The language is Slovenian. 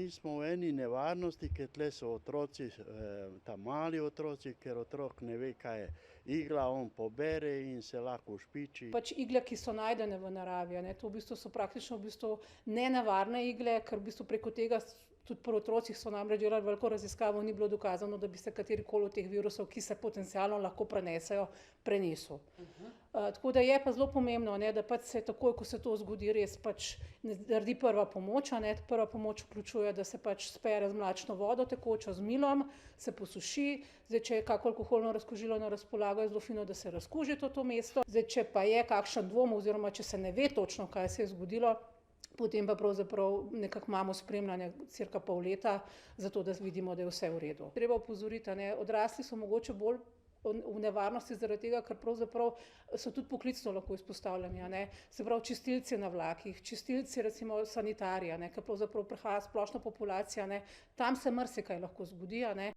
mi smo v eni nevarnosti, ker tle so otroci, ta mali otroci, ker otrok ne ve, kaj je igla, on pobere in se lahko ušpiči. Pač igle, ki so najdene v naravi, to v bistvu so praktično nenevarne igle, ker v bistvu preko tega tudi pri otrocih so namreč delali veliko raziskavo, ni bilo dokazano, da bi se katerikoli od teh virusov, ki se potencialno lahko prenesejo, prenesel. Tako da je pa zelo pomembno, da pač se takoj, ko se to zgodi, res pač naredi prva pomoč. Prva pomoč vključuje, da se pač spere z mlačno vodo tekočo, z milom, se posuši. Zdaj, če je kako alkoholno razkužilo na razpolago, je zelo fino, da se razkuži to mesto. Zdaj, če pa je kakšen dvom oziroma če se ne ve točno, kaj se je zgodilo, potem pa pravzaprav nekako imamo spremljanje cirka pol leta, zato da vidimo, da je vse v redu. Treba opozoriti, odrasli so mogoče bolj v nevarnosti zaradi tega, ker pravzaprav so tudi poklicno lahko izpostavljeni. Se pravi, čistilci na vlakih, čistilci recimo sanitarija, ker pravzaprav prihaja splošna populacija, tam se marsikaj lahko zgodi.